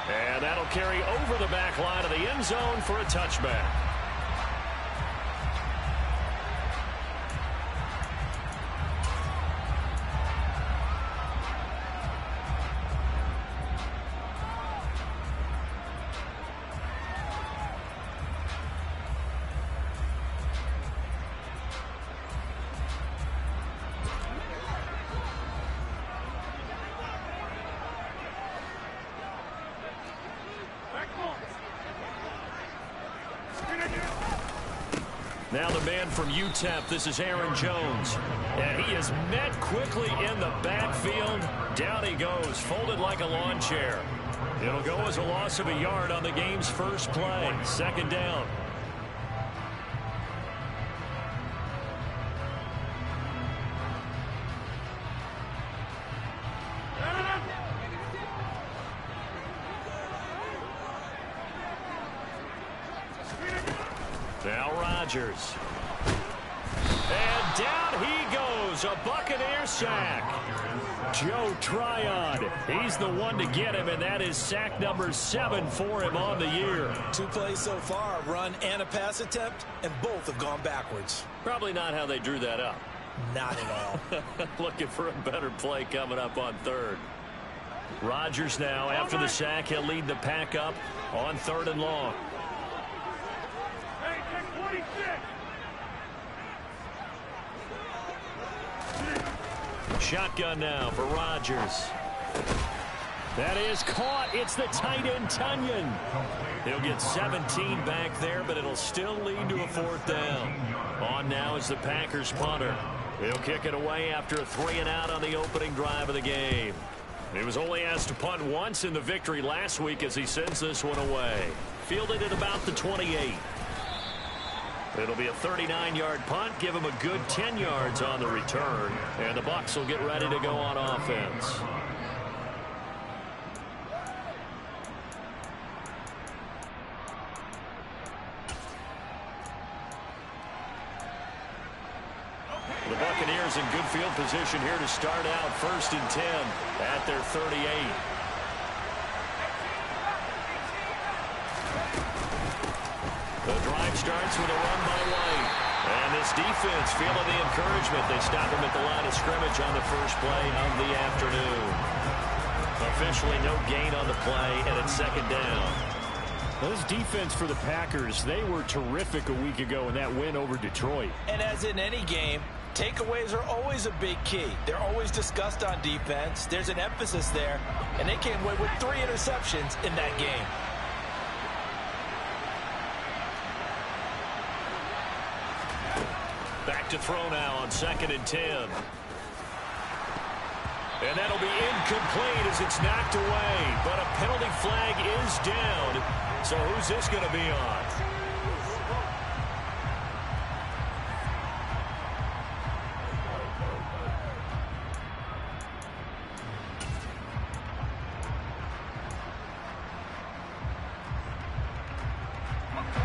And that'll carry over the back line of the end zone for a touchback. Now the man from UTEP, this is Aaron Jones. And he is met quickly in the backfield. Down he goes, folded like a lawn chair. It'll go as a loss of a yard on the game's first play. Second down. Now Rodgers. And down he goes. A Buccaneer sack. Joe Tryon. He's the one to get him, and that is sack number 7 for him on the year. 2 plays so far, a run and a pass attempt, and both have gone backwards. Probably not how they drew that up. Not at all. Looking for a better play coming up on third. Rodgers now, after the sack, he'll lead the pack up on 3rd and long. Shotgun now for Rodgers. That is caught. It's the tight end, Tunyon. He'll get 17 back there, but it'll still lead to a 4th down. On now is the Packers punter. He'll kick it away after a 3-and-out on the opening drive of the game. He was only asked to punt once in the victory last week as he sends this one away. Fielded at about the 28. It'll be a 39-yard punt, give him a good 10 yards on the return, and the Bucs will get ready to go on offense. The Buccaneers in good field position here to start out 1st and 10 at their 38. The drive starts with a run by White. And this defense feeling the encouragement. They stop him at the line of scrimmage on the first play of the afternoon. Officially no gain on the play, and it's 2nd down. Well, this defense for the Packers, they were terrific a week ago in that win over Detroit. And as in any game, takeaways are always a big key. They're always discussed on defense. There's an emphasis there, and they came away with 3 interceptions in that game. Back to throw now on 2nd and 10. And that'll be incomplete as it's knocked away. But a penalty flag is down. So who's this going to be on?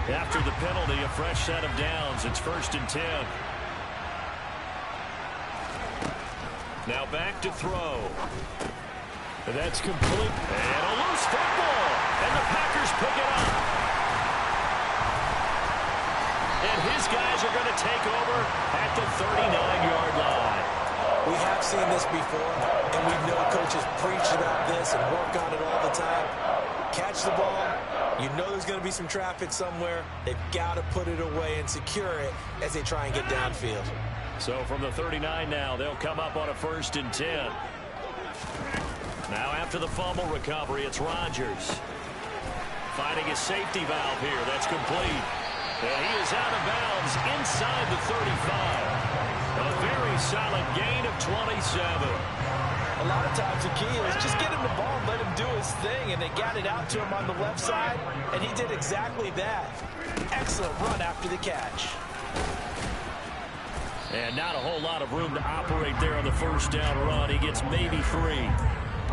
After the penalty, a fresh set of downs. It's 1st and 10. Now back to throw. And that's complete. And a loose football. And the Packers pick it up. And his guys are going to take over at the 39-yard line. We have seen this before, and we know coaches preach about this and work on it all the time. Catch the ball. You know there's going to be some traffic somewhere. They've got to put it away and secure it as they try and get downfield. So from the 39 now, they'll come up on a 1st and 10. Now after the fumble recovery, it's Rodgers. Finding a safety valve here. That's complete. And he is out of bounds inside the 35. A very solid gain of 27. A lot of times the key is just get him the ball and let him do his thing, and they got it out to him on the left side, and he did exactly that. Excellent run after the catch. And not a whole lot of room to operate there on the 1st down run. He gets maybe 3.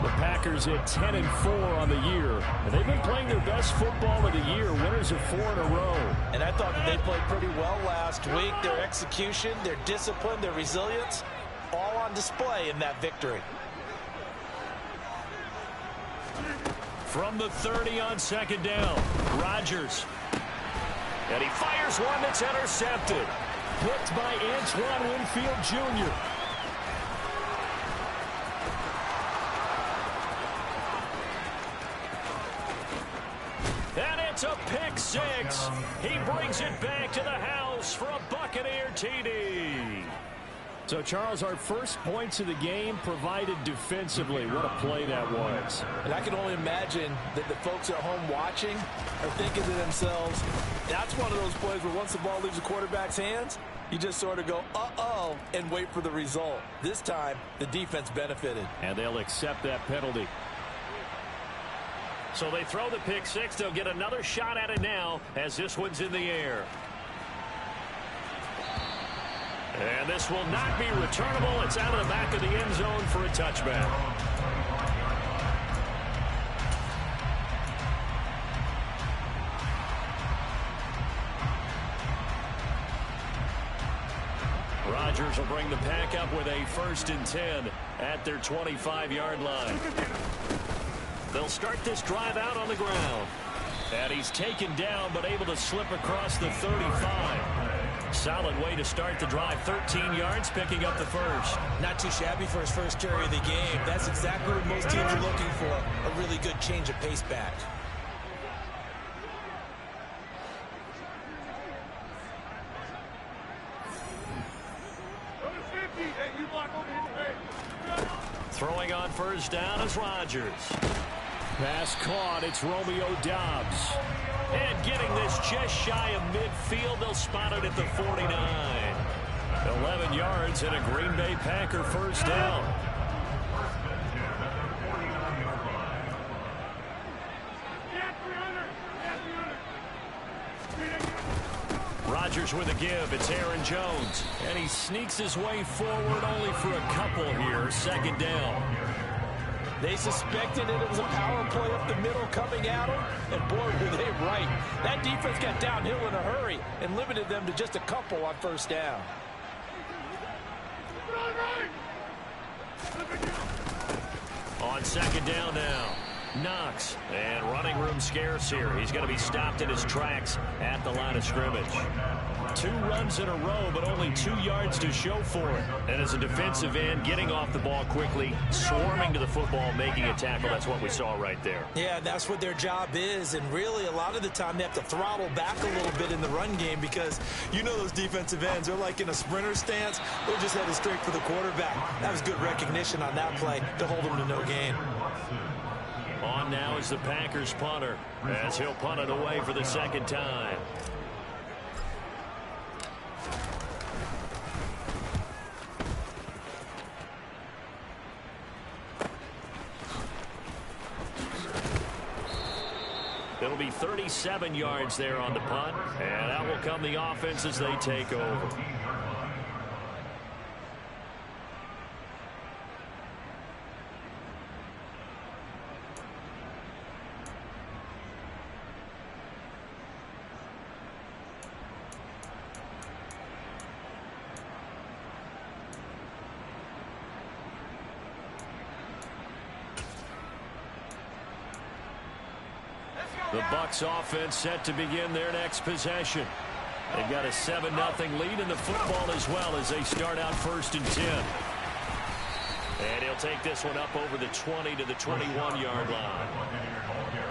The Packers at 10-4 on the year, and they've been playing their best football of the year, winners of 4 in a row. And I thought that they played pretty well last week. Their execution, their discipline, their resilience, all on display in that victory. From the 30 on second down, Rodgers. And he fires one that's intercepted. Picked by Antoine Winfield Jr. And it's a pick six. He brings it back to the house for a Buccaneer TD. So, Charles, our first points of the game provided defensively. What a play that was. And I can only imagine that the folks at home watching are thinking to themselves, that's one of those plays where once the ball leaves the quarterback's hands, you just sort of go, uh-oh, and wait for the result. This time, the defense benefited. And they'll accept that penalty. So they throw the pick six. They'll get another shot at it now as this one's in the air. And this will not be returnable. It's out of the back of the end zone for a touchback. Rodgers will bring the pack up with a 1st and 10 at their 25-yard line. They'll start this drive out on the ground. And he's taken down but able to slip across the 35. Solid way to start the drive. 13 yards, picking up the first. Not too shabby for his first carry of the game. That's exactly what most teams are looking for. A really good change of pace back. Throwing on 1st down is Rodgers. Pass caught. It's Romeo Doubs. And getting this just shy of midfield. They'll spot it at the 49. 11 yards and a Green Bay Packer 1st down. Rodgers with a give. It's Aaron Jones. And he sneaks his way forward only for a couple here. 2nd down. They suspected it was a power play up the middle coming at them, and boy, were they right. That defense got downhill in a hurry and limited them to just a couple on 1st down. On 2nd down now, Knox. And running room scarce here. He's going to be stopped in his tracks at the line of scrimmage. 2 runs in a row, but only 2 yards to show for it. And as a defensive end, getting off the ball quickly, swarming to the football, making a tackle. That's what we saw right there. Yeah, that's what their job is. And really, a lot of the time, they have to throttle back a little bit in the run game because you know those defensive ends, they're like in a sprinter stance. They're just headed straight for the quarterback. That was good recognition on that play to hold them to no gain. On now is the Packers punter as he'll punt it away for the 2nd time. It'll be 37 yards there on the punt, and out will come the offense as they take over. The Bucs offense set to begin their next possession. They've got a 7-0 lead in the football as well as they start out 1st and 10. And he'll take this one up over the 20 to the 21-yard line.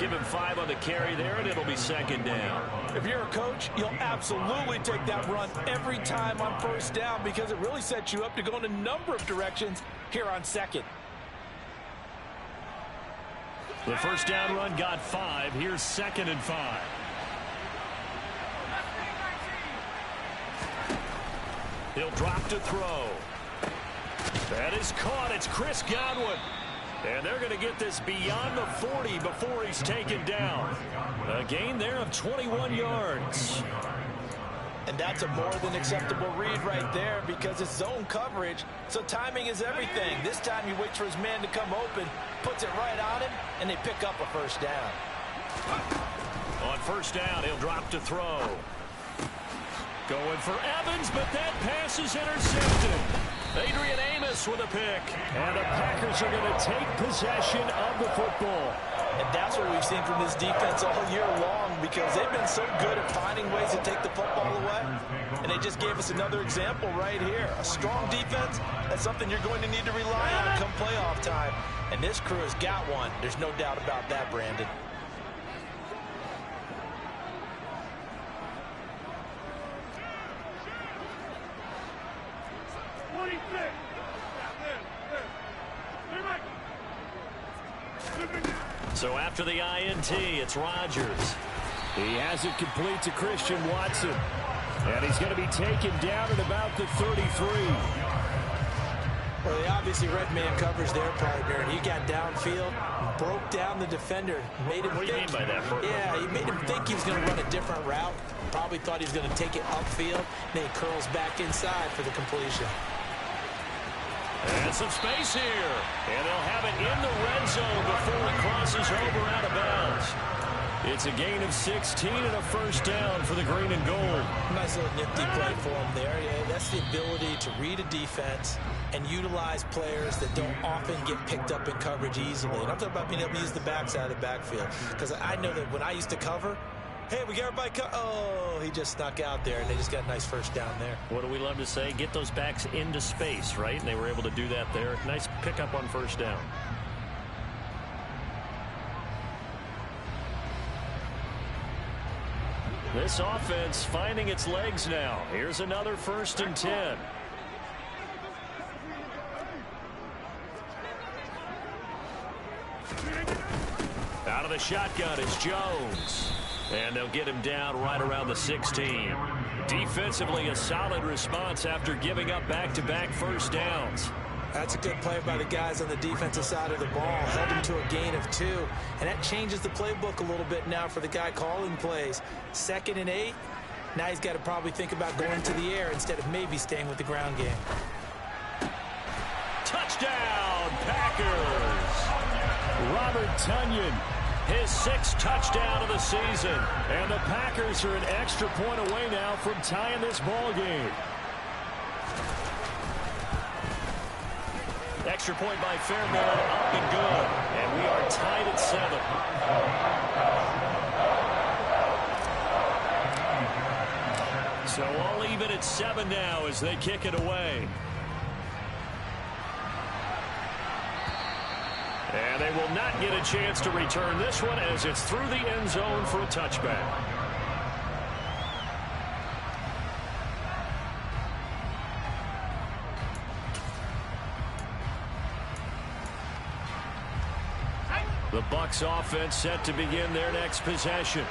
Give him 5 on the carry there, and it'll be 2nd down. If you're a coach, you'll absolutely take that run every time on 1st down because it really sets you up to go in a number of directions here on 2nd. The 1st down run got 5. Here's 2nd and 5. He'll drop to throw. That is caught. It's Chris Godwin. And they're going to get this beyond the 40 before he's taken down. A gain there of 21 yards. And that's a more than acceptable read right there because it's zone coverage, so timing is everything. This time he waits for his man to come open, puts it right on him, and they pick up a 1st down. On 1st down, he'll drop to throw. Going for Evans, but that pass is intercepted. Adrian Amos with a pick. And the Packers are going to take possession of the football. And that's what we've seen from this defense all year long, because they've been so good at finding ways to take the football away. And they just gave us another example right here. A strong defense, that's something you're going to need to rely on come playoff time. And this crew has got one. There's no doubt about that, Brandon. So after the INT, it's Rodgers. He has it complete to Christian Watson. And he's going to be taken down at about the 33. Well, they obviously read man coverage their partner, and he got downfield, broke down the defender, made him What do you mean by that? Yeah, he made him think he was going to run a different route. Probably thought he was going to take it upfield. Then he curls back inside for the completion. And some space here. And they'll have it in the red zone before it crosses over out of bounds. It's a gain of 16 and a first down for the green and gold. Nice little nifty play for him there. Yeah, that's the ability to read a defense and utilize players that don't often get picked up in coverage easily. And I'm talking about being able to use the backside of the backfield. Because I know that when I used to cover, hey, we got everybody oh, he just snuck out there, and they just got a nice first down there. What do we love to say? Get those backs into space, right? And they were able to do that there. Nice pickup on first down. This offense finding its legs now. Here's another 1st and 10. Out of the shotgun is Jones. And they'll get him down right around the 16. Defensively, a solid response after giving up back-to-back first downs. That's a good play by the guys on the defensive side of the ball. Held him to a gain of 2. And that changes the playbook a little bit now for the guy calling plays. 2nd and 8. Now he's got to probably think about going to the air instead of maybe staying with the ground game. Touchdown, Packers! Robert Tonyan, his 6th touchdown of the season. And the Packers are an extra point away now from tying this ball game. Extra point by Fairbairn, up and good. And we are tied at 7. So all even at 7 now as they kick it away. And they will not get a chance to return this one as it's through the end zone for a touchback. The Bucs offense set to begin their next possession.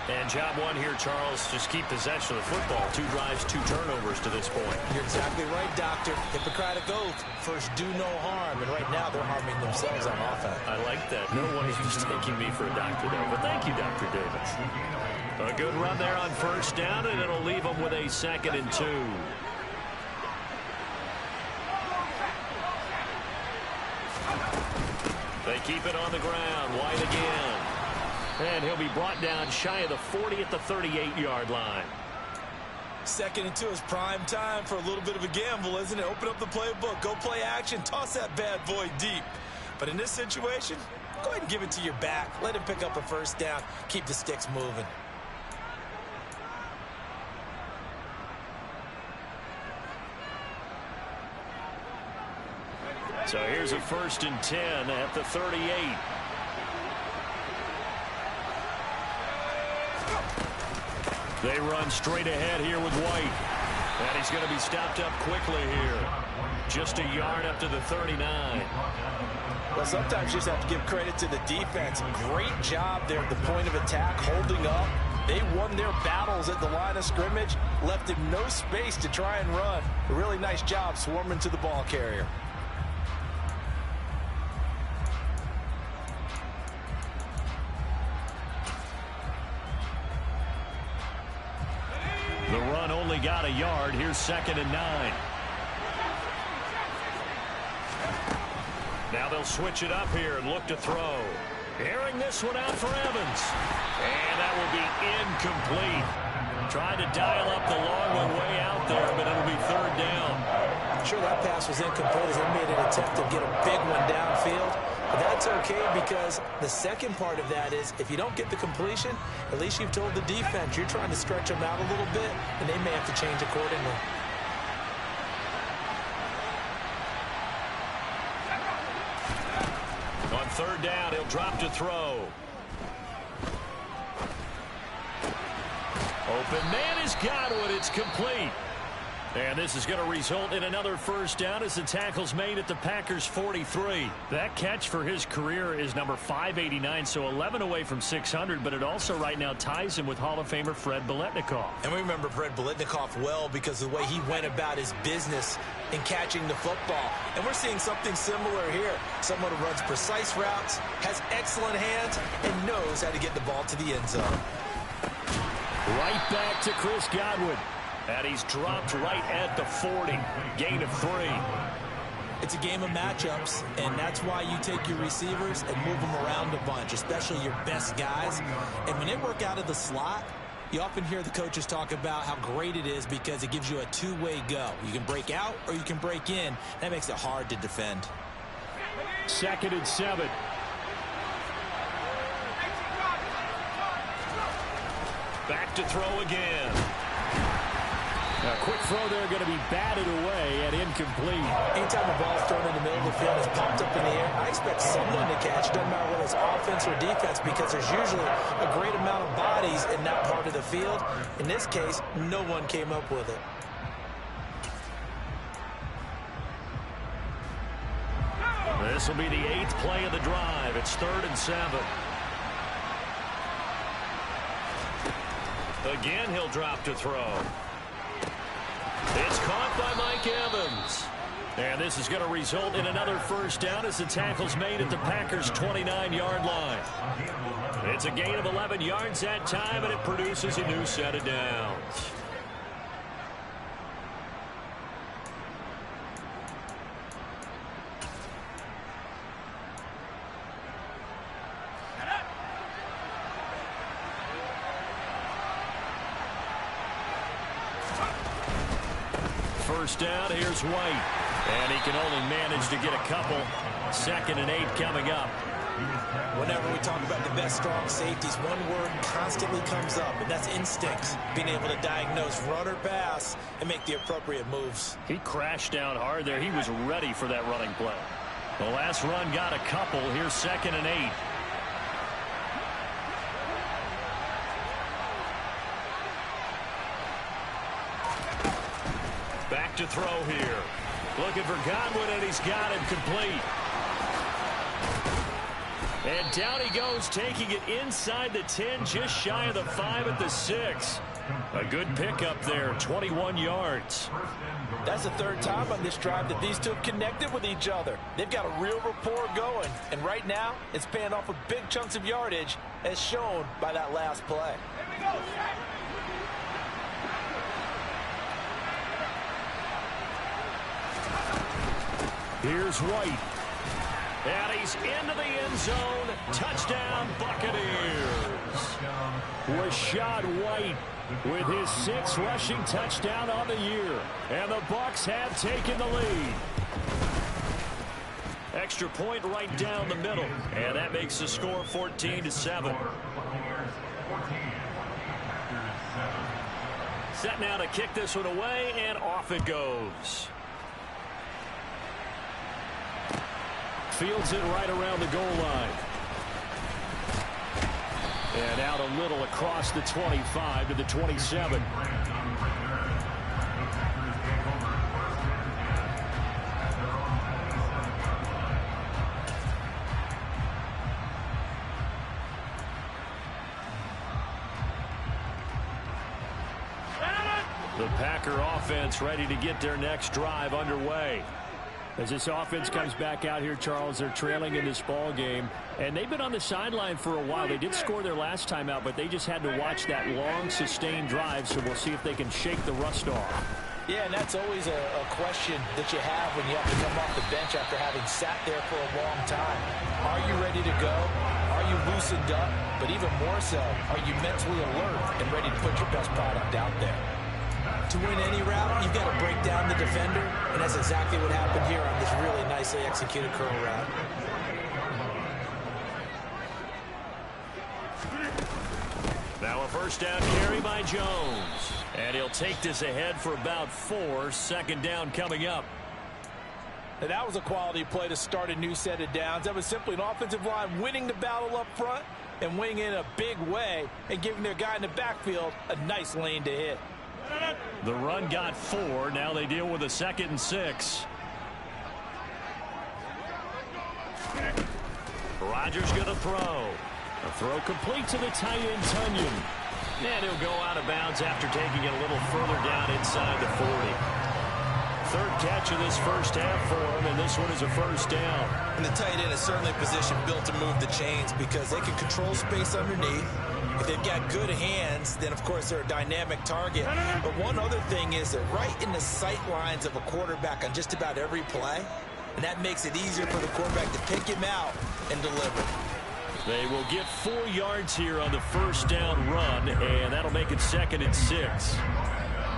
And job one here, Charles, just keep possession of the football. 2 drives, 2 turnovers to this point. You're exactly right, Doctor. Hippocratic oath. First, do no harm. And right now, they're harming themselves on offense. I like that. No one is mistaking me for a doctor, though. But thank you, Dr. Davis. A good run there on first down, and it'll leave them with a 2nd and 2. They keep it on the ground. White again. And he'll be brought down shy of the 40 at the 38-yard line. 2nd and 2 is prime time for a little bit of a gamble, isn't it? Open up the playbook. Go play action. Toss that bad boy deep. But in this situation, go ahead and give it to your back. Let him pick up a first down. Keep the sticks moving. So here's a 1st and 10 at the 38. They run straight ahead here with White. And he's going to be stopped up quickly here. Just a yard up to the 39. Well, sometimes you just have to give credit to the defense. Great job there at the point of attack, holding up. They won their battles at the line of scrimmage, left him no space to try and run. A really nice job swarming to the ball carrier. The run only got a yard. Here's 2nd and 9. Now they'll switch it up here and look to throw. Airing this one out for Evans. And that will be incomplete. Tried to dial up the long one way out there, but it'll be 3rd down. I'm sure that pass was incomplete as they made an attempt to get a big one downfield. But that's okay, because the second part of that is if you don't get the completion, at least you've told the defense you're trying to stretch them out a little bit, and they may have to change accordingly. On third down, he'll drop to throw. Open man is Godwin. It's complete. And this is going to result in another first down as the tackle's made at the Packers' 43. That catch for his career is number 589, so 11 away from 600, but it also right now ties him with Hall of Famer Fred Biletnikoff. And we remember Fred Biletnikoff well because of the way he went about his business in catching the football. And we're seeing something similar here. Someone who runs precise routes, has excellent hands, and knows how to get the ball to the end zone. Right back to Chris Godwin. And he's dropped right at the 40. Gain of 3. It's a game of matchups, and that's why you take your receivers and move them around a bunch, especially your best guys. And when they work out of the slot, you often hear the coaches talk about how great it is because it gives you a two-way go. You can break out or you can break in. That makes it hard to defend. 2nd and 7. Back to throw again. A quick throw there, going to be batted away and incomplete. Anytime a ball is thrown in the middle of the field and it's popped up in the air, I expect someone to catch. Doesn't matter whether it's offense or defense, because there's usually a great amount of bodies in that part of the field. In this case, no one came up with it. This will be the 8th play of the drive. It's 3rd and 7. Again, he'll drop to throw. It's caught by Mike Evans. And this is going to result in another first down as the tackle's made at the Packers' 29-yard line. It's a gain of 11 yards that time, and it produces a new set of downs. First down, here's White. And he can only manage to get a couple. 2nd and 8 coming up. Whenever we talk about the best strong safeties, one word constantly comes up, and that's instincts. Being able to diagnose run or pass and make the appropriate moves. He crashed down hard there. He was ready for that running play. The last run got a couple. Here's 2nd and 8. Back to throw here. Looking for Godwin, and he's got him complete. And down he goes, taking it inside the 10, just shy of the 5 at the 6. A good pickup there, 21 yards. That's the 3rd time on this drive that these two have connected with each other. They've got a real rapport going, and right now it's paying off with big chunks of yardage, as shown by that last play. Here we go, Here's White. And he's into the end zone. Touchdown, Buccaneers. Rashad White with his 6th rushing touchdown on the year. And the Bucs have taken the lead. Extra point right down the middle. And that makes the score 14-7. Set now to kick this one away, and off it goes. Fields it right around the goal line. And out a little across the 25 to the 27. The Packer offense ready to get their next drive underway. As this offense comes back out here, Charles, they're trailing in this ball game, and they've been on the sideline for a while. They did score their last time out, but they just had to watch that long, sustained drive, so we'll see if they can shake the rust off. Yeah, and that's always a question that you have when you have to come off the bench after having sat there for a long time. Are you ready to go? Are you loosened up? But even more so, are you mentally alert and ready to put your best product out there? To win any route, you've got to break down the defender, and that's exactly what happened here on this really nicely executed curl route. Now a first down carry by Jones. And he'll take this ahead for about 4. Second down coming up. And that was a quality play to start a new set of downs. That was simply an offensive line winning the battle up front and winning in a big way and giving their guy in the backfield a nice lane to hit. The run got 4. Now they deal with a 2nd and 6. Rodgers going to throw. A throw complete to the tight end, Tunyon. And he'll go out of bounds after taking it a little further down inside the 40. Third catch of this first half for him, and this one is a first down. And the tight end is certainly a position built to move the chains because they can control space underneath. If they've got good hands, then, of course, they're a dynamic target. But one other thing is they're right in the sight lines of a quarterback on just about every play, and that makes it easier for the quarterback to pick him out and deliver. They will get 4 yards here on the first down run, and that'll make it 2nd and 6.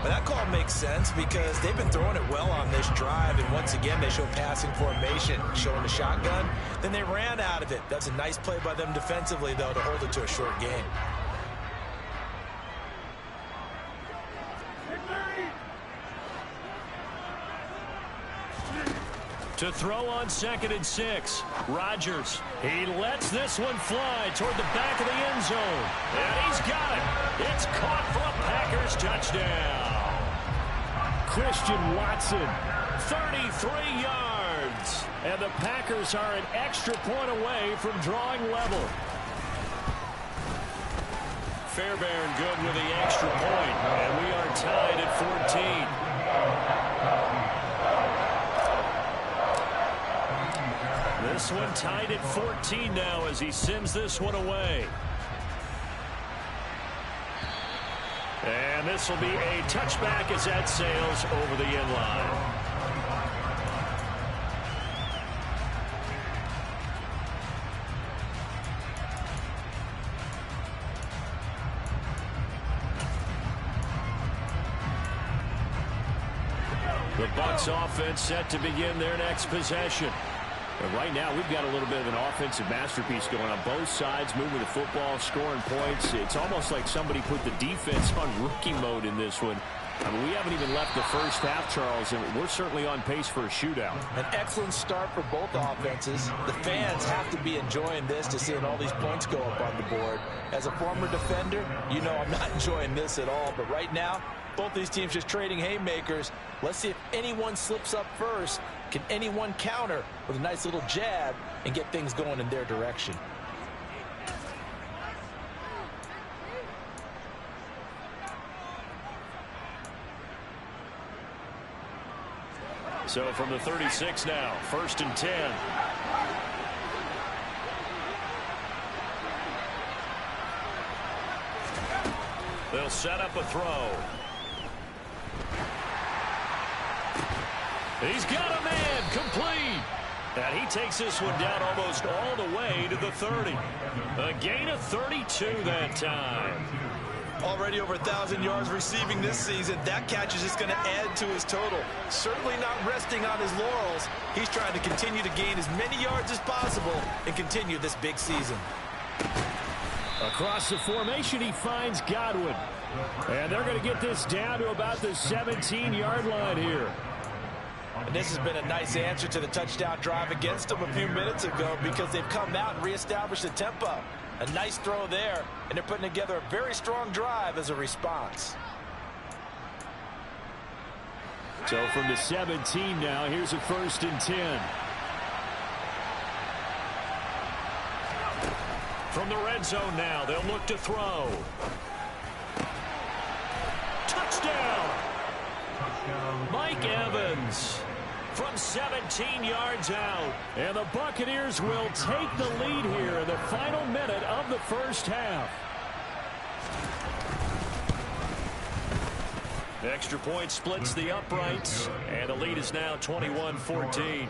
But that call makes sense because they've been throwing it well on this drive, and once again they show passing formation, showing the shotgun. Then they ran out of it. That's a nice play by them defensively, though, to hold it to a short game. To throw on 2nd and 6. Rodgers. He lets this one fly toward the back of the end zone. And he's got it. It's caught for a Packers touchdown. Christian Watson, 33 yards. And the Packers are an extra point away from drawing level. Fairbairn good with the extra point. And we are tied at 14. This one tied at 14 now as he sends this one away. And this will be a touchback as that sails over the end line. The Bucs offense set to begin their next possession. But right now, we've got a little bit of an offensive masterpiece going on both sides, moving the football, scoring points. It's almost like somebody put the defense on rookie mode in this one. I mean, we haven't even left the first half, Charles, and we're certainly on pace for a shootout. An excellent start for both offenses. The fans have to be enjoying this to seeing all these points go up on the board. As a former defender, you know I'm not enjoying this at all. But right now, both these teams just trading haymakers. Let's see if anyone slips up first. Can anyone counter with a nice little jab and get things going in their direction? So from the 36 now, 1st and 10. They'll set up a throw. He's got a man complete. And he takes this one down almost all the way to the 30. A gain of 32 that time. Already over 1,000 yards receiving this season. That catch is just going to add to his total. Certainly not resting on his laurels. He's trying to continue to gain as many yards as possible and continue this big season. Across the formation, he finds Godwin. And they're going to get this down to about the 17-yard line here. And this has been a nice answer to the touchdown drive against them a few minutes ago because they've come out and reestablished the tempo. A nice throw there, and they're putting together a very strong drive as a response. So from the 17 now, here's a 1st and 10. From the red zone now, they'll look to throw. Touchdown! Mike Evans from 17 yards out. And the Buccaneers will take the lead here in the final minute of the first half. Extra point splits the uprights, and the lead is now 21-14.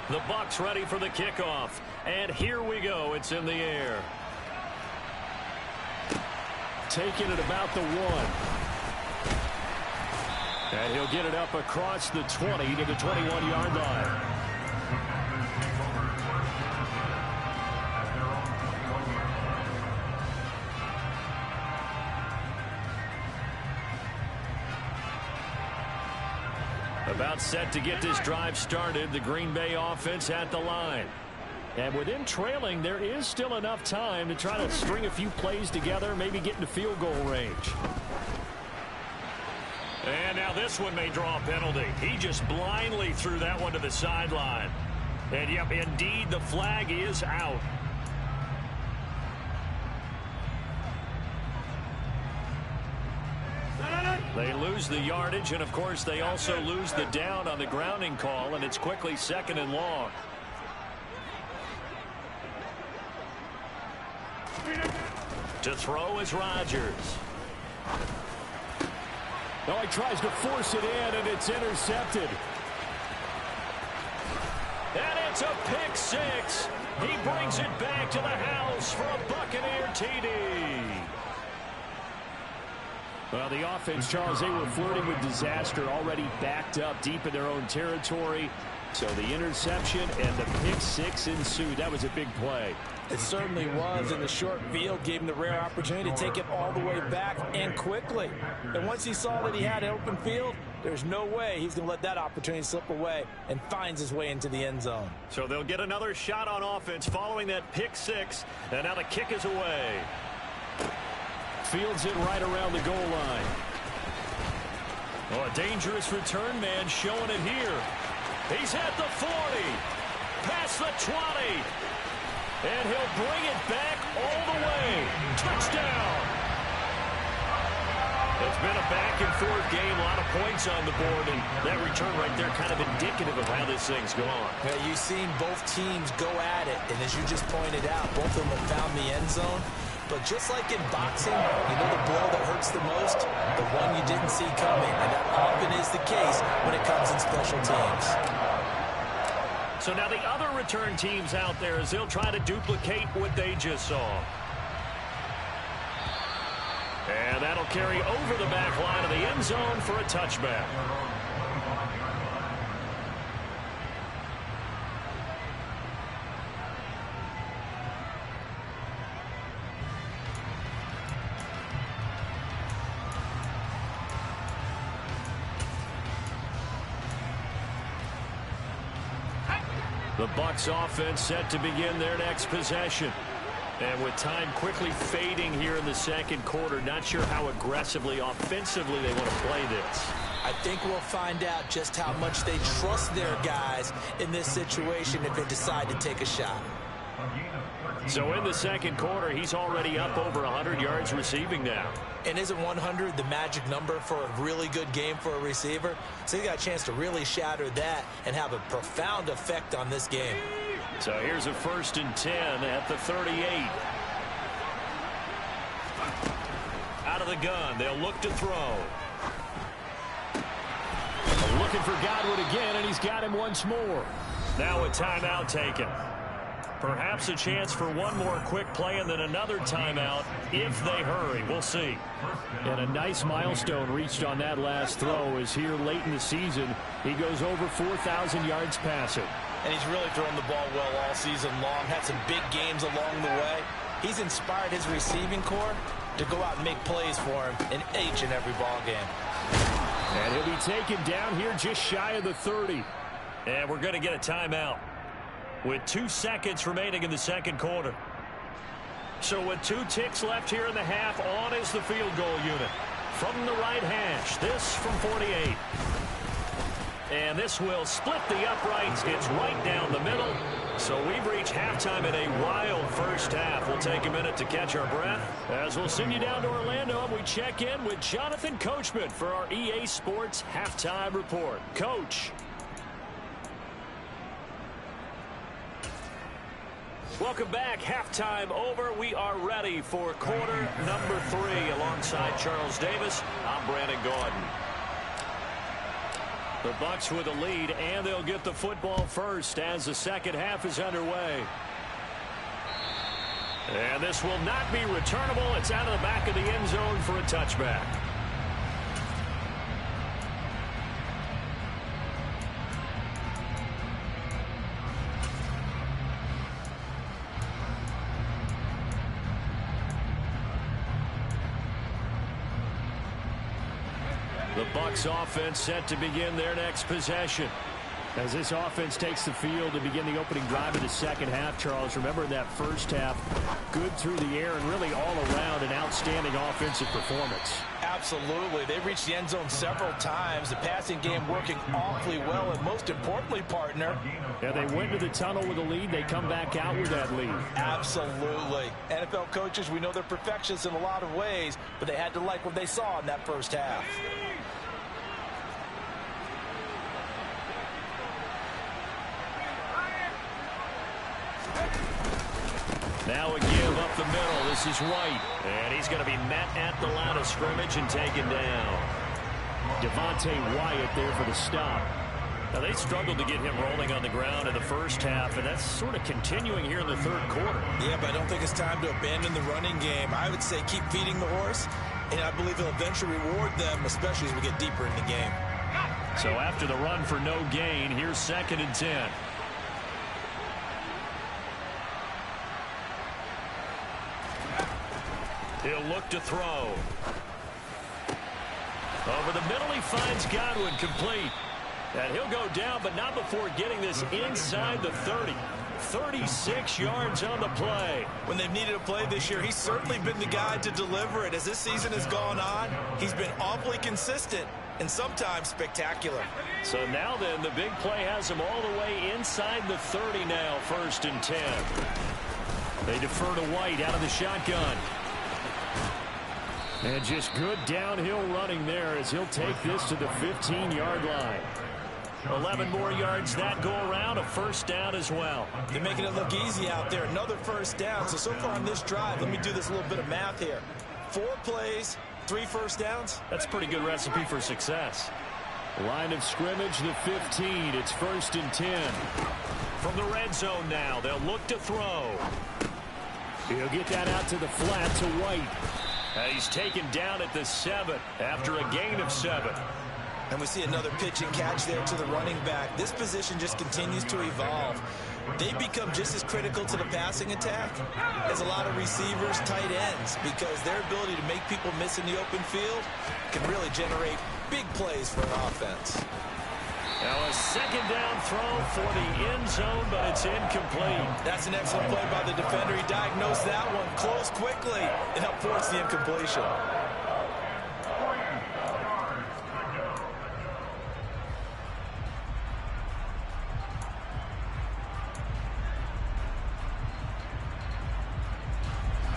The Bucs ready for the kickoff. And here we go. It's in the air. Taking it about the 1. And he'll get it up across the 20 to the 21-yard line. About set to get this drive started. The Green Bay offense at the line. And with them trailing, there is still enough time to try to string a few plays together, maybe get into field goal range. And now this one may draw a penalty. He just blindly threw that one to the sideline. And, yep, indeed, the flag is out. They lose the yardage, and, of course, they also lose the down on the grounding call, and it's quickly 2nd and long. To throw is Rodgers. No, he tries to force it in, and it's intercepted. And it's a pick six. He brings it back to the house for a Buccaneer TD. Well, the offense, Charles, they were flirting with disaster, already backed up deep in their own territory. So the interception and the pick six ensued. That was a big play. It certainly was, and the short field gave him the rare opportunity to take it all the way back and quickly. And once he saw that he had an open field, there's no way he's going to let that opportunity slip away, and finds his way into the end zone. So they'll get another shot on offense following that pick six, and now the kick is away. Fields it right around the goal line. Oh, a dangerous return man showing it here. He's at the 40, past the 20, and he'll bring it back all the way. Touchdown! It's been a back-and-forth game, a lot of points on the board, and that return right there kind of indicative of how this thing's gone. Yeah, you've seen both teams go at it, and as you just pointed out, both of them have found the end zone. But just like in boxing, you know the blow that hurts the most? The one you didn't see coming, and that often is the case when it comes in special teams. So now the other return teams out there as they'll try to duplicate what they just saw. And that'll carry over the back line of the end zone for a touchback. The Bucs offense set to begin their next possession. And with time quickly fading here in the second quarter, not sure how aggressively, offensively they want to play this. I think we'll find out just how much they trust their guys in this situation if they decide to take a shot. So in the second quarter, he's already up over 100 yards receiving now. And isn't 100 the magic number for a really good game for a receiver? So he got a chance to really shatter that and have a profound effect on this game. So here's a 1st and 10 at the 38. Out of the gun, they'll look to throw. Looking for Godwin again, and he's got him once more. Now a timeout taken. Perhaps a chance for one more quick play and then another timeout if they hurry. We'll see. And a nice milestone reached on that last throw is here late in the season. He goes over 4,000 yards passing. And he's really thrown the ball well all season long. Had some big games along the way. He's inspired his receiving corps to go out and make plays for him in each and every ball game. And he'll be taken down here just shy of the 30. And we're going to get a timeout with 2 seconds remaining in the second quarter. So with 2 ticks left here in the half, on is the field goal unit. From the right hash, this from 48. And this will split the uprights. It's right down the middle. So we've reached halftime in a wild first half. We'll take a minute to catch our breath as we'll send you down to Orlando and we check in with Jonathan Coachman for our EA Sports Halftime Report. Coach. Welcome back. Halftime over. We are ready for quarter number 3 alongside Charles Davis. I'm Brandon Gordon. The Bucs with a lead, and they'll get the football first as the second half is underway. And this will not be returnable. It's out of the back of the end zone for a touchback. The Bucs offense set to begin their next possession. As this offense takes the field to begin the opening drive of the second half, Charles, remember in that first half, good through the air and really all around an outstanding offensive performance. Absolutely. They reached the end zone several times. The passing game working awfully well, and most importantly, partner. Yeah, they went to the tunnel with a lead. They come back out with that lead. Absolutely. NFL coaches, we know they're perfectionists in a lot of ways, but they had to like what they saw in that first half. Now a give up the middle. This is White. And he's going to be met at the line of scrimmage and taken down. Devontae Wyatt there for the stop. Now they struggled to get him rolling on the ground in the first half, and that's sort of continuing here in the third quarter. Yeah, but I don't think it's time to abandon the running game. I would say keep feeding the horse, and I believe he'll eventually reward them, especially as we get deeper in the game. So after the run for no gain, here's 2nd and 10. He'll look to throw. Over the middle, he finds Godwin, complete. And he'll go down, but not before getting this inside the 30. 36 yards on the play. When they've needed a play this year, he's certainly been the guy to deliver it. As this season has gone on, he's been awfully consistent and sometimes spectacular. So now then, the big play has him all the way inside the 30 now, 1st and 10. They defer to White out of the shotgun. And just good downhill running there as he'll take this to the 15-yard line. 11 more yards that go around, a 1st down as well. They're making it look easy out there. Another 1st down. So far on this drive, let me do this little bit of math here. 4 plays, 3 1st downs. That's a pretty good recipe for success. Line of scrimmage, the 15. It's 1st and 10. From the red zone now, they'll look to throw. He'll get that out to the flat to White. He's taken down at the 7 after a gain of 7. And we see another pitch and catch there to the running back. This position just continues to evolve. They become just as critical to the passing attack as a lot of receivers, tight ends, because their ability to make people miss in the open field can really generate big plays for an offense. Now a 2nd down throw for the end zone, but it's incomplete. That's an excellent play by the defender. He diagnosed that one close quickly and helped force the incompletion.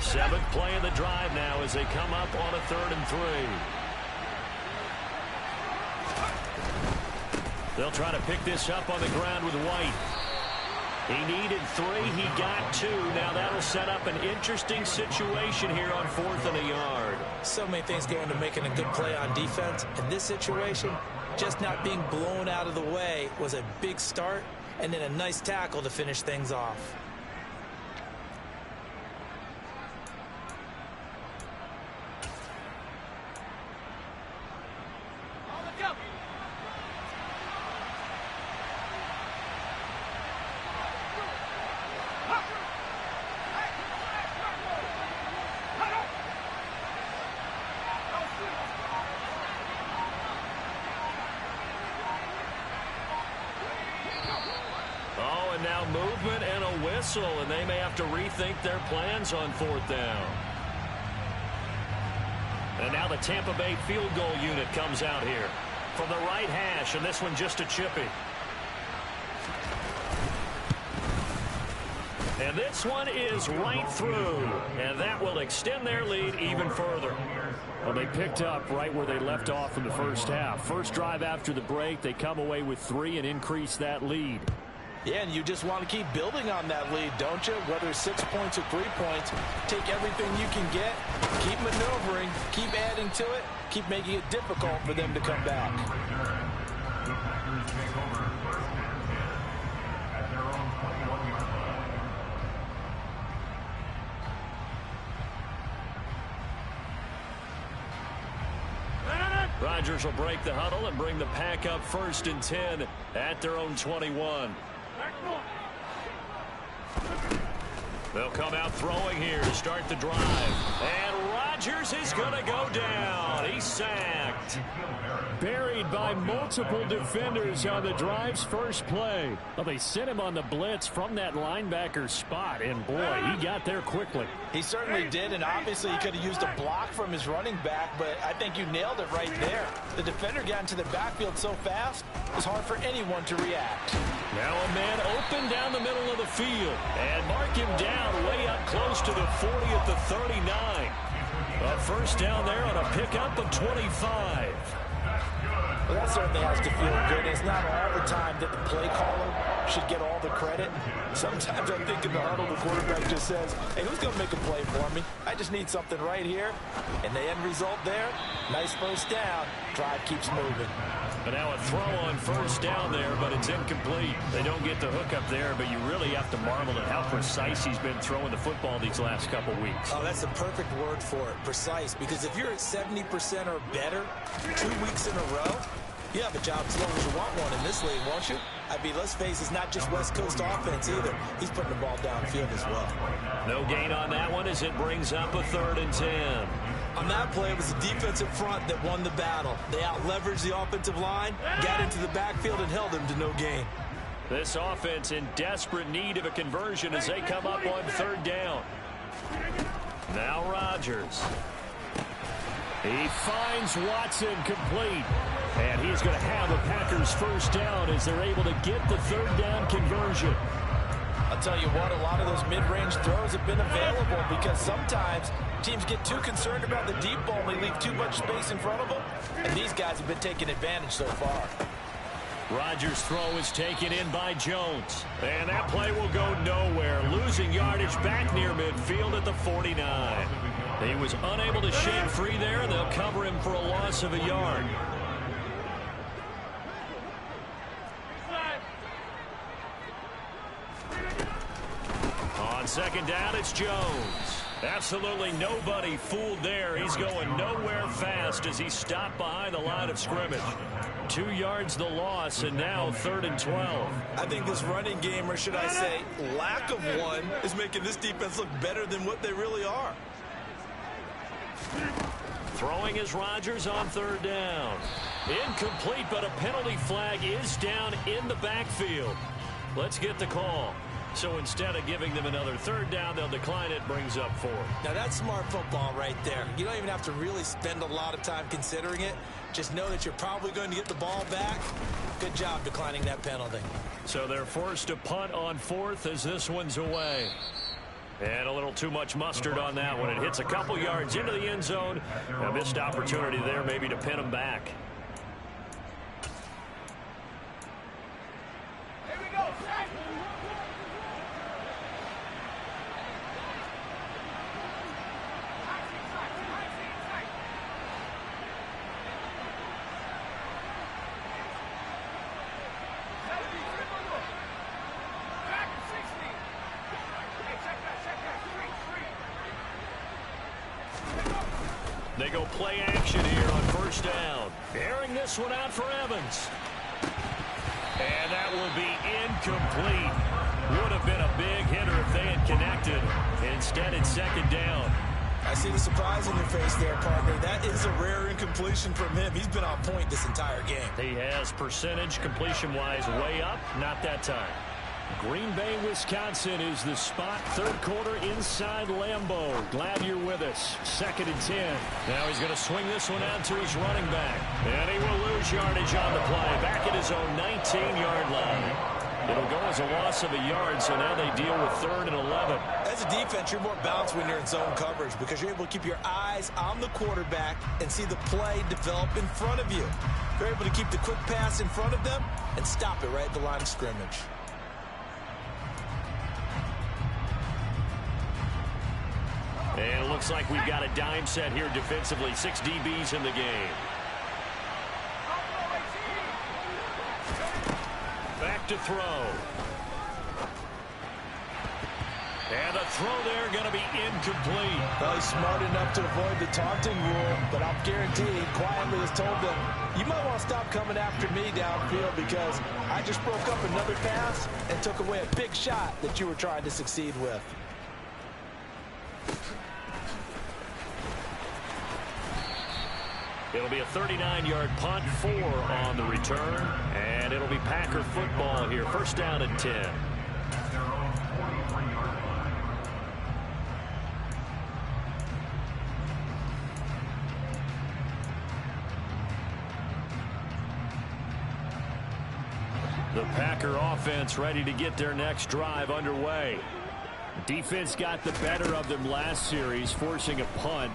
Seventh play of the drive now as they come up on a 3rd and 3. They'll try to pick this up on the ground with White. He needed 3. He got 2. Now that'll set up an interesting situation here on 4th and a yard. So many things go into making a good play on defense. In this situation, just not being blown out of the way was a big start, and then a nice tackle to finish things off. Now movement and a whistle, and they may have to rethink their plans on 4th down. And now the Tampa Bay field goal unit comes out here from the right hash, and this one just a chippy. And this one is right through, and that will extend their lead even further. Well, they picked up right where they left off in the first half. First drive after the break, they come away with 3 and increase that lead. Yeah, and you just want to keep building on that lead, don't you? Whether it's 6 points or 3 points, take everything you can get, keep maneuvering, keep adding to it, keep making it difficult for them to come back. Rodgers will break the huddle and bring the pack up 1st and 10 at their own 21. They'll come out throwing here to start the drive. And Rodgers is going to go down. He's sacked. Buried by multiple defenders on the drive's first play. Well, they sent him on the blitz from that linebacker spot, and boy, he got there quickly. He certainly did, and obviously he could have used a block from his running back, but I think you nailed it right there. The defender got into the backfield so fast, it was hard for anyone to react. Now a man open down the middle of the field, and mark him down way up close to the 40 at the 39. A first down there on a pickup of 25. Well, that certainly has to feel good. It's not all the time that the play caller should get all the credit. Sometimes I think in the huddle, the quarterback just says, hey, who's going to make a play for me? I just need something right here. And the end result there, nice first down. Drive keeps moving. But now a throw on first down there, but it's incomplete. They don't get the hook up there, but you really have to marvel at how precise he's been throwing the football these last couple weeks. Oh, that's the perfect word for it, precise. Because if you're at 70% or better 2 weeks in a row, you have a job as long as you want one in this league, won't you? I mean, let's face it, it's not just West Coast offense either. He's putting the ball downfield as well. No gain on that one as it brings up a 3rd and 10. On that play, it was the defensive front that won the battle. They out-leveraged the offensive line, got into the backfield, and held him to no gain. This offense in desperate need of a conversion as they come up on 3rd down. Now Rodgers. He finds Watson complete. And he's going to have a Packers first down as they're able to get the 3rd down conversion. I'll tell you what, a lot of those mid-range throws have been available because sometimes teams get too concerned about the deep ball and they leave too much space in front of them. And these guys have been taking advantage so far. Rodgers' throw is taken in by Jones. And that play will go nowhere. Losing yardage back near midfield at the 49. He was unable to shake free there. They'll cover him for a loss of a yard. On 2nd down, it's Jones. Absolutely nobody fooled there. He's going nowhere fast as he stopped behind the line of scrimmage. 2 yards the loss, and now 3rd and 12. I think this running game, or should I say lack of one, is making this defense look better than what they really are. Throwing is Rodgers on 3rd down. Incomplete, but a penalty flag is down in the backfield. Let's get the call. So instead of giving them another 3rd down, they'll decline it, brings up 4th. Now that's smart football right there. You don't even have to really spend a lot of time considering it. Just know that you're probably going to get the ball back. Good job declining that penalty. So they're forced to punt on 4th as this one's away. And a little too much mustard on that one. It hits a couple yards into the end zone. A missed opportunity there maybe to pin them back. They go play action here on 1st down. Airing this one out for Evans. And that will be incomplete. Would have been a big hitter if they had connected. Instead, it's 2nd down. I see the surprise in your face there, partner. That is a rare incompletion from him. He's been on point this entire game. He has percentage completion-wise way up. Not that time. Green Bay, Wisconsin is the spot. 3rd quarter inside Lambeau. Glad you're with us. 2nd and 10. Now he's going to swing this one out to his running back. And he will lose yardage on the play. Back at his own 19-yard line. It'll go as a loss of a yard, so now they deal with 3rd and 11. As a defense, you're more balanced when you're in zone coverage because you're able to keep your eyes on the quarterback and see the play develop in front of you. You're able to keep the quick pass in front of them and stop it right at the line of scrimmage. And it looks like we've got a dime set here defensively. 6 DBs in the game. Back to throw. And the throw there going to be incomplete. Well, he's smart enough to avoid the taunting rule, but I'm guaranteed quietly has told them, you might want to stop coming after me downfield because I just broke up another pass and took away a big shot that you were trying to succeed with. It'll be a 39-yard punt, 4 on the return, and it'll be Packer football here. First down and 10. The Packer offense ready to get their next drive underway. Defense got the better of them last series, forcing a punt.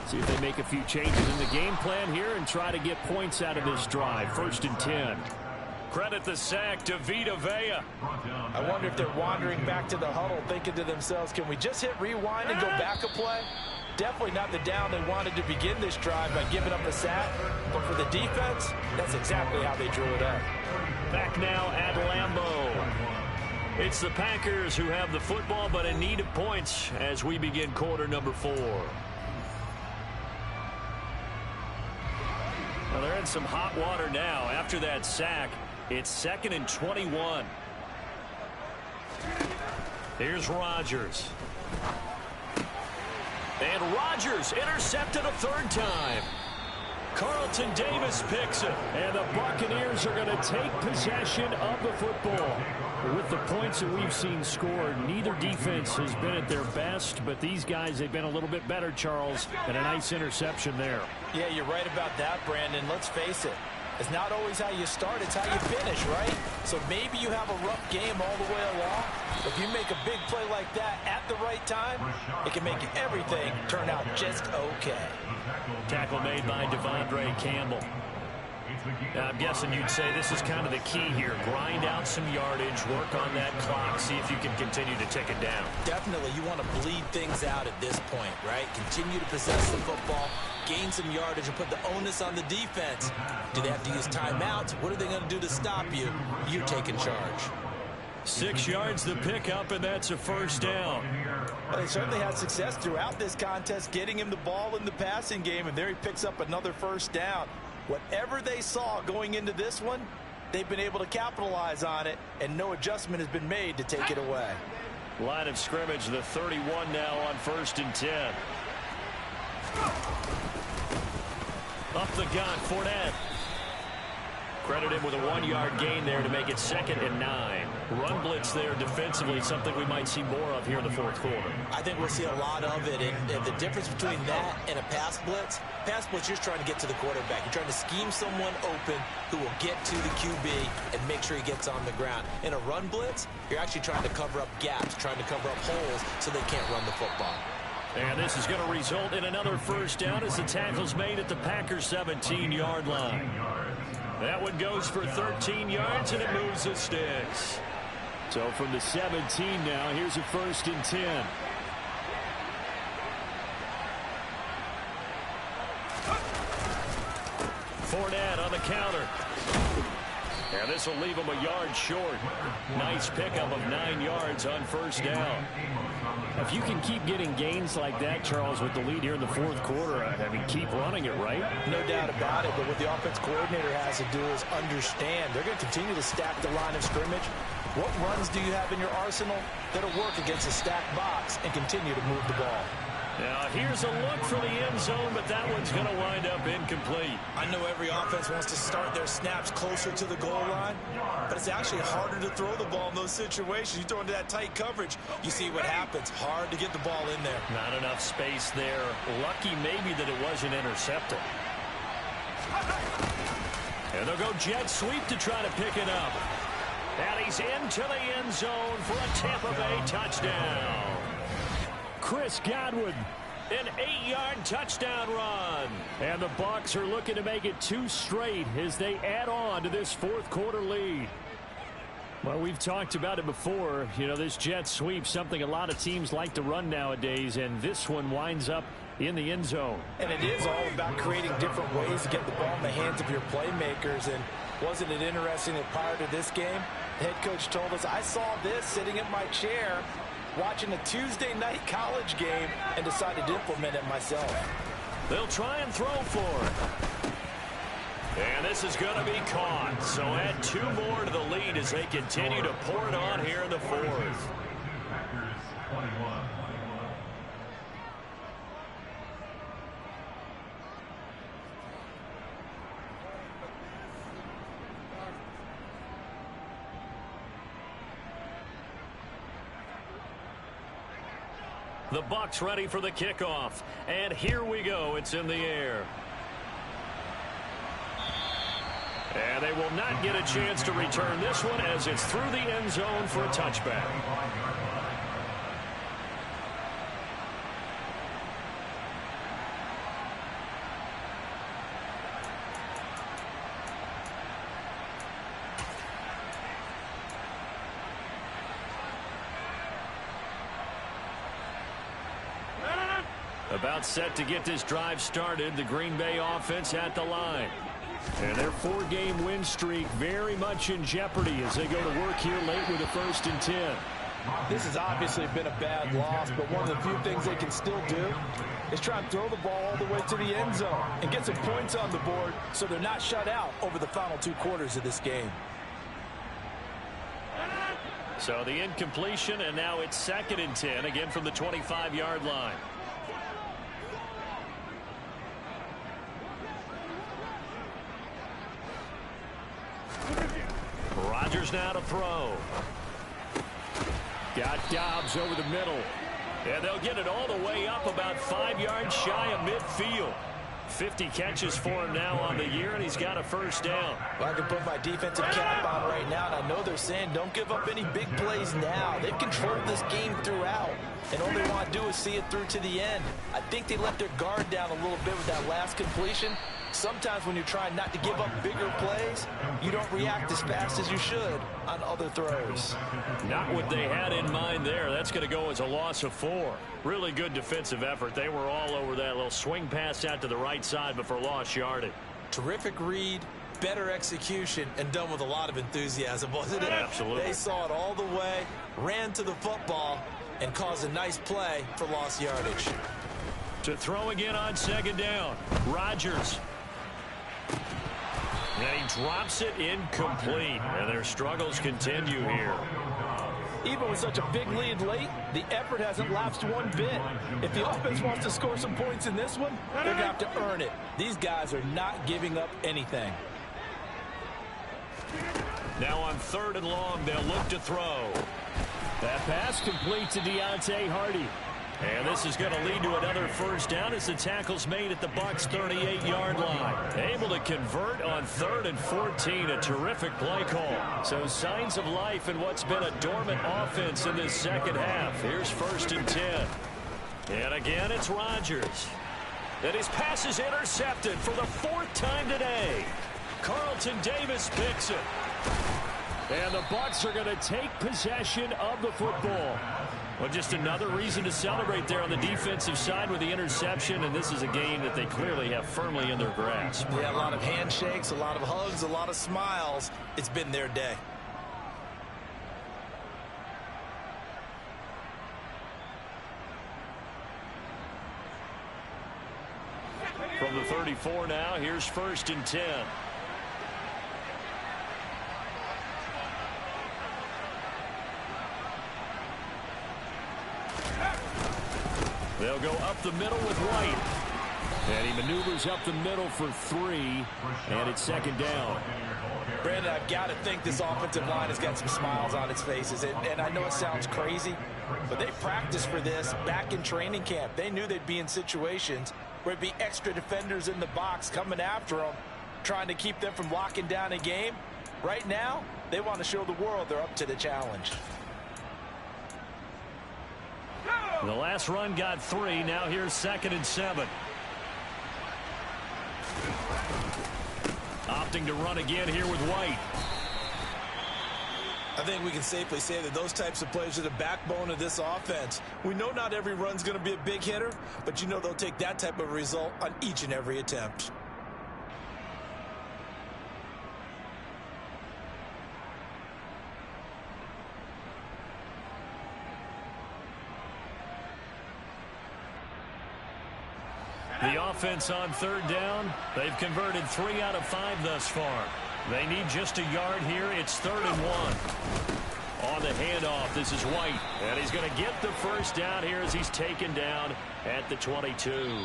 See if they make a few changes in the game plan here and try to get points out of this drive. First and 10. Credit the sack to Vita Vea. I wonder if they're wandering back to the huddle thinking to themselves, can we just hit rewind and go back a play? Definitely not the down they wanted to begin this drive by giving up a sack. But for the defense, that's exactly how they drew it up. Back now at Lambeau. It's the Packers who have the football but in need of points as we begin quarter number 4. Well, they're in some hot water now. After that sack, it's 2nd and 21. Here's Rodgers. And Rodgers intercepted a 3rd time. Carlton Davis picks it. And the Buccaneers are going to take possession of the football. With the points that we've seen scored, neither defense has been at their best, but these guys, they've been a little bit better, Charles, and a nice interception there. Yeah, you're right about that, Brandon. Let's face it. It's not always how you start, it's how you finish, right? So maybe you have a rough game all the way along. If you make a big play like that at the right time, it can make everything turn out just okay. Tackle made by Devondre Campbell. Now, I'm guessing you'd say this is kind of the key here. Grind out some yardage, work on that clock, see if you can continue to tick it down. Definitely, you want to bleed things out at this point, right? Continue to possess the football, gain some yardage, and put the onus on the defense. Do they have to use timeouts? What are they going to do to stop you? You're taking charge. 6 yards the pickup, and that's a first down. Well, they certainly had success throughout this contest, getting him the ball in the passing game, and there he picks up another first down. Whatever they saw going into this one, they've been able to capitalize on it, and no adjustment has been made to take it away. Line of scrimmage, the 31 now on 1st and 10. Up the gun, Fournette. Credit him with a 1-yard gain there to make it 2nd and 9. Run blitz there defensively, something we might see more of here in the 4th quarter. I think we'll see a lot of it, and the difference between that and a pass blitz, you're just trying to get to the quarterback. You're trying to scheme someone open who will get to the QB and make sure he gets on the ground. In a run blitz, you're actually trying to cover up gaps, trying to cover up holes so they can't run the football. And this is going to result in another first down as the tackle's made at the Packers' 17-yard line. That one goes for 13 yards, and it moves the sticks. So from the 17 now, here's a 1st and 10. Fournette on the counter. And this will leave him a yard short. Nice pickup of 9 yards on first down. If you can keep getting gains like that, Charles, with the lead here in the 4th quarter, I mean, keep running it, right? No doubt about it, but what the offense coordinator has to do is understand. They're going to continue to stack the line of scrimmage. What runs do you have in your arsenal that'll work against a stacked box and continue to move the ball? Now, here's a look for the end zone, but that one's going to wind up incomplete. I know every offense wants to start their snaps closer to the goal line, but it's actually harder to throw the ball in those situations. You throw into that tight coverage, you see what happens. Hard to get the ball in there. Not enough space there. Lucky maybe that it wasn't intercepted. And they'll go jet sweep to try to pick it up. And he's into the end zone for a Tampa Bay touchdown. Chris Godwin. An 8-yard touchdown run. And the Bucs are looking to make it 2 straight as they add on to this 4th quarter lead. Well, we've talked about it before. You know, this jet sweep, something a lot of teams like to run nowadays, and this one winds up in the end zone. And it is all about creating different ways to get the ball in the hands of your playmakers. And wasn't it interesting that prior to this game, the head coach told us, I saw this sitting in my chair watching a Tuesday night college game and decided to implement it myself. They'll try and throw for it. And this is going to be caught. So add 2 more to the lead as they continue to pour it on here in the 4th. The Bucs ready for the kickoff. And here we go. It's in the air. And they will not get a chance to return this one as it's through the end zone for a touchback. About set to get this drive started. The Green Bay offense at the line. And their 4-game win streak very much in jeopardy as they go to work here late with a 1st and 10. This has obviously been a bad loss, but one of the few things they can still do is try and throw the ball all the way to the end zone and get some points on the board so they're not shut out over the final 2 quarters of this game. So the incompletion, and now it's 2nd and 10, again from the 25-yard line. Rodgers now to throw. Got Dobbs over the middle. And they'll get it all the way up about 5 yards shy of midfield. 50 catches for him now on the year, and he's got a 1st down. Well, I can put my defensive cap on right now, and I know they're saying don't give up any big plays now. They've controlled this game throughout, and all they want to do is see it through to the end. I think they let their guard down a little bit with that last completion. Sometimes when you're trying not to give up bigger plays, you don't react as fast as you should on other throws. Not what they had in mind there. That's going to go as a loss of 4. Really good defensive effort. They were all over that little swing pass out to the right side before lost yardage. Terrific read, better execution, and done with a lot of enthusiasm, wasn't it? Absolutely. They saw it all the way, ran to the football, and caused a nice play for lost yardage. To throw again on 2nd down. Rodgers. And he drops it incomplete. And their struggles continue here. Even with such a big lead late, the effort hasn't lapsed one bit. If the offense wants to score some points in this one, they're going to have to earn it. These guys are not giving up anything. Now on 3rd and long, they'll look to throw. That pass complete to Deontay Hardy. And this is going to lead to another 1st down as the tackle's made at the Bucs' 38-yard line. Able to convert on 3rd and 14. A terrific play call. So signs of life in what's been a dormant offense in this 2nd half. Here's 1st and 10. And again, it's Rodgers. And his pass is intercepted for the 4th time today. Carlton Davis picks it. And the Bucs are going to take possession of the football. Well, just another reason to celebrate there on the defensive side with the interception, and this is a game that they clearly have firmly in their grasp. Yeah, a lot of handshakes, a lot of hugs, a lot of smiles. It's been their day. From the 34 now, here's 1st and 10. They'll go up the middle with White. And he maneuvers up the middle for 3, and it's 2nd down. Brandon, I've got to think this offensive line has got some smiles on its faces. And I know it sounds crazy, but they practiced for this back in training camp. They knew they'd be in situations where it'd be extra defenders in the box coming after them, trying to keep them from locking down a game. Right now, they want to show the world they're up to the challenge. The last run got 3. Now here's 2nd and 7. Opting to run again here with White. I think we can safely say that those types of plays are the backbone of this offense. We know not every run's going to be a big hitter, but you know they'll take that type of result on each and every attempt. The offense on 3rd down, they've converted 3 out of 5 thus far. They need just a yard here. It's 3rd and 1. On the handoff, this is White. And he's going to get the 1st down here as he's taken down at the 22.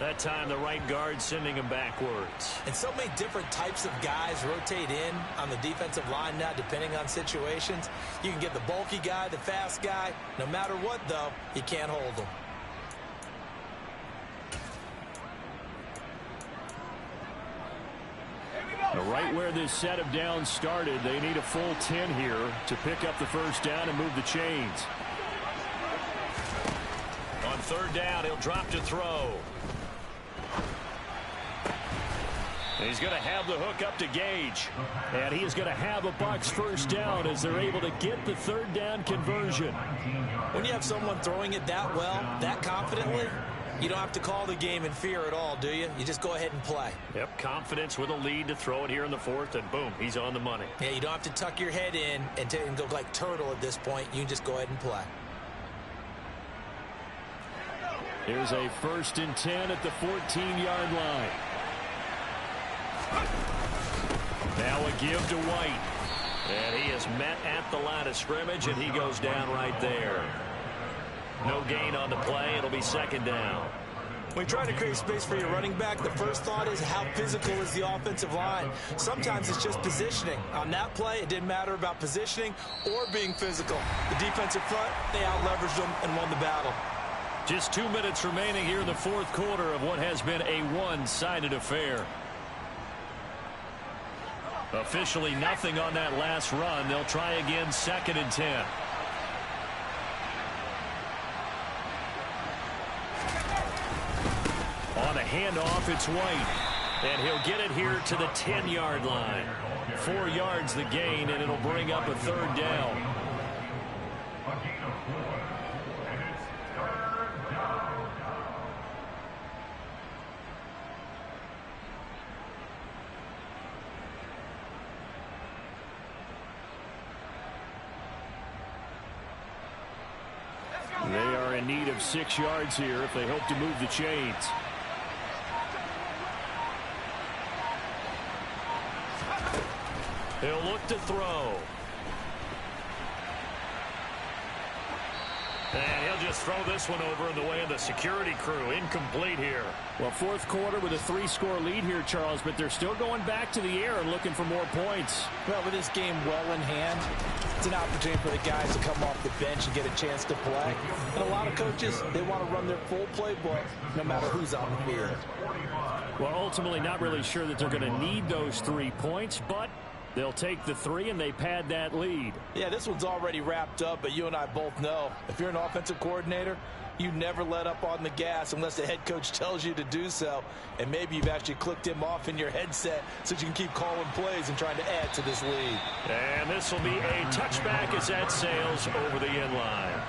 That time the right guard sending him backwards. And so many different types of guys rotate in on the defensive line now, depending on situations. You can get the bulky guy, the fast guy. No matter what, though, you can't hold them. Right where this set of downs started, they need a full 10 here to pick up the first down and move the chains. On third down, he'll drop to throw. He's going to have the hook up to Gage. And he is going to have a Bucs first down as they're able to get the third down conversion. When you have someone throwing it that well, that confidently, you don't have to call the game in fear at all, do you? You just go ahead and play. Yep, confidence with a lead to throw it here in the fourth, and boom, he's on the money. Yeah, you don't have to tuck your head in and go like turtle at this point. You can just go ahead and play. Here's a 1st and 10 at the 14-yard line. Now a give to White. And he is met at the line of scrimmage, and he goes down right there. No gain on the play. It'll be 2nd down. When you try to create space for your running back, the first thought is how physical is the offensive line. Sometimes it's just positioning. On that play, it didn't matter about positioning or being physical. The defensive front, they out-leveraged them and won the battle. Just 2 minutes remaining here in the fourth quarter of what has been a one-sided affair. Officially nothing on that last run. They'll try again, 2nd and 10. On a handoff, it's White. And he'll get it here to the 10-yard line. 4 yards the gain, and it'll bring up a 3rd down. They are in need of 6 yards here if they hope to move the chains. He'll look to throw. And he'll just throw this one over in the way of the security crew. Incomplete here. Well, fourth quarter with a 3-score lead here, Charles, but they're still going back to the air and looking for more points. Well, with this game well in hand, it's an opportunity for the guys to come off the bench and get a chance to play. And a lot of coaches, they want to run their full playbook no matter who's on the field. Well, ultimately not really sure that they're going to need those 3 points, but they'll take the 3 and they pad that lead. Yeah, this one's already wrapped up, but you and I both know if you're an offensive coordinator, you never let up on the gas unless the head coach tells you to do so. And maybe you've actually clicked him off in your headset so you can keep calling plays and trying to add to this lead. And this will be a touchback as that sails over the end line.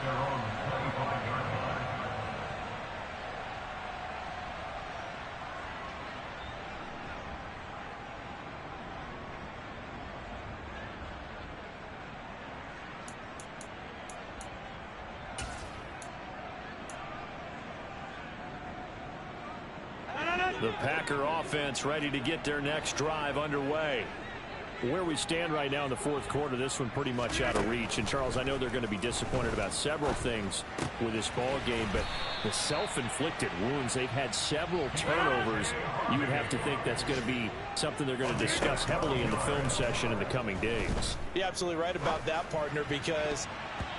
The Packer offense ready to get their next drive underway. Where we stand right now in the fourth quarter, this one pretty much out of reach. And, Charles, I know they're going to be disappointed about several things with this ball game, but the self-inflicted wounds, they've had several turnovers. You would have to think that's going to be something they're going to discuss heavily in the film session in the coming days. You're absolutely right about that, partner, because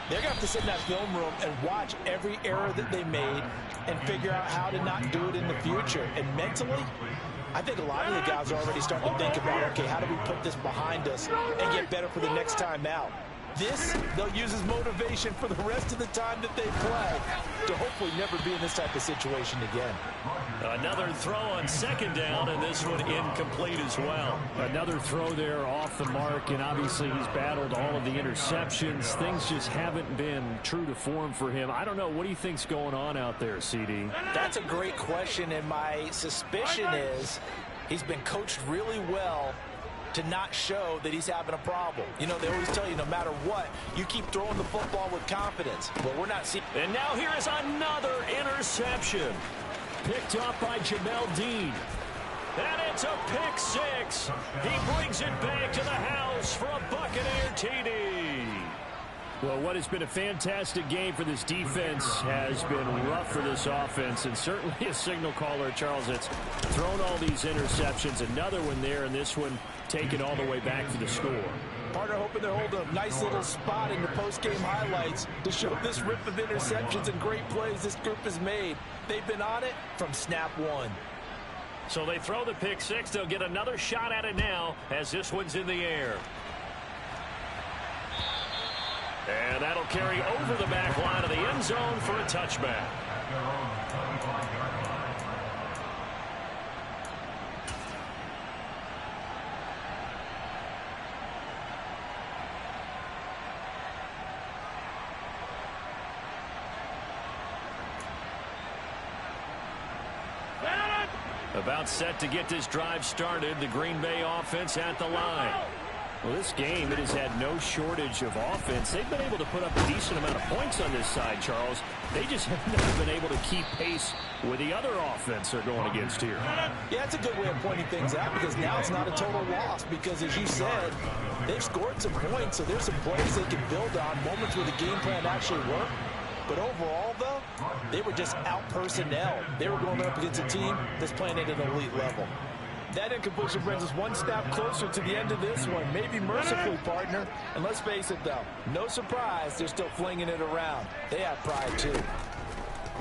they're going to have to sit in that film room and watch every error that they made and figure out how to not do it in the future. And mentally, I think a lot of the guys are already starting to think about, okay, how do we put this behind us and get better for the next time out? This, they'll use as motivation for the rest of the time that they play to hopefully never be in this type of situation again. Another throw on 2nd down, and this one incomplete as well. Another throw there off the mark, and obviously he's battled all of the interceptions. Things just haven't been true to form for him. I don't know. What do you think's going on out there, CD? That's a great question, and my suspicion is he's been coached really well to not show that he's having a problem. You know, they always tell you no matter what, you keep throwing the football with confidence. Well, we're not seeing. And now here is another interception. Picked up by Jamel Dean. And it's a pick 6. He brings it back to the house for a Buccaneer TD. Well, what has been a fantastic game for this defense has been rough for this offense, and certainly a signal caller, Charles, that's thrown all these interceptions. Another one there, and this one taken all the way back for the score. Partner hoping they're holding a nice little spot in the post-game highlights to show this rip of interceptions and great plays this group has made. They've been on it from snap one. So they throw the pick six. They'll get another shot at it now as this one's in the air. And that'll carry over the back line of the end zone for a touchback. About set to get this drive started. The Green Bay offense at the line. Well, this game, it has had no shortage of offense. They've been able to put up a decent amount of points on this side, Charles. They just have never been able to keep pace with the other offense they're going against here. Yeah, it's a good way of pointing things out because now it's not a total loss because, as you said, they've scored some points, so there's some plays they can build on, moments where the game plan actually worked. But overall, though, they were just out-personnel. They were going up against a team that's playing at an elite level. That incompletion brings us one step closer to the end of this one. Maybe mercifully, partner. And let's face it, though, no surprise, they're still flinging it around. They have pride, too.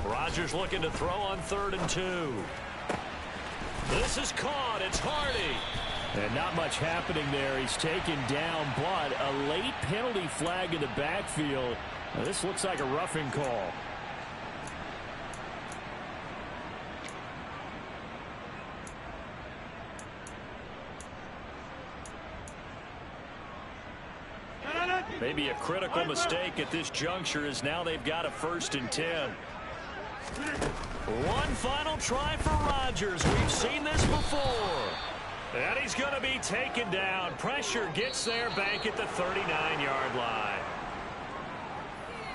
Rodgers looking to throw on 3rd and 2. This is caught. It's Hardy. And not much happening there. He's taken down, but a late penalty flag in the backfield. Now, this looks like a roughing call. Maybe a critical mistake at this juncture as now they've got a 1st and 10. One final try for Rodgers. We've seen this before. And he's going to be taken down. Pressure gets there back at the 39-yard line.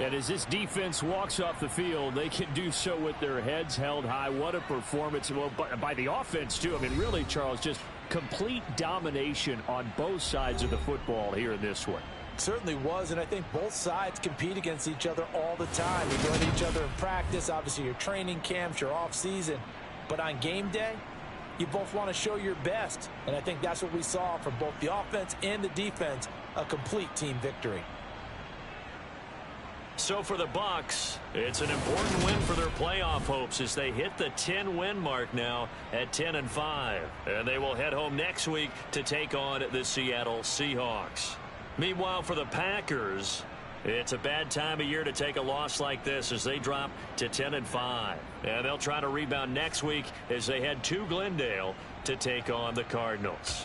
And as this defense walks off the field, they can do so with their heads held high. What a performance. Well, by the offense, too. I mean, really, Charles, just complete domination on both sides of the football here in this one. Certainly was, and I think both sides compete against each other all the time. You go at each other in practice, obviously your training camps, your off-season. But on game day, you both want to show your best. And I think that's what we saw from both the offense and the defense, a complete team victory. So for the Bucs, it's an important win for their playoff hopes as they hit the 10-win mark now at 10-5. And they will head home next week to take on the Seattle Seahawks. Meanwhile, for the Packers, it's a bad time of year to take a loss like this as they drop to 10-5. And they'll try to rebound next week as they head to Glendale to take on the Cardinals.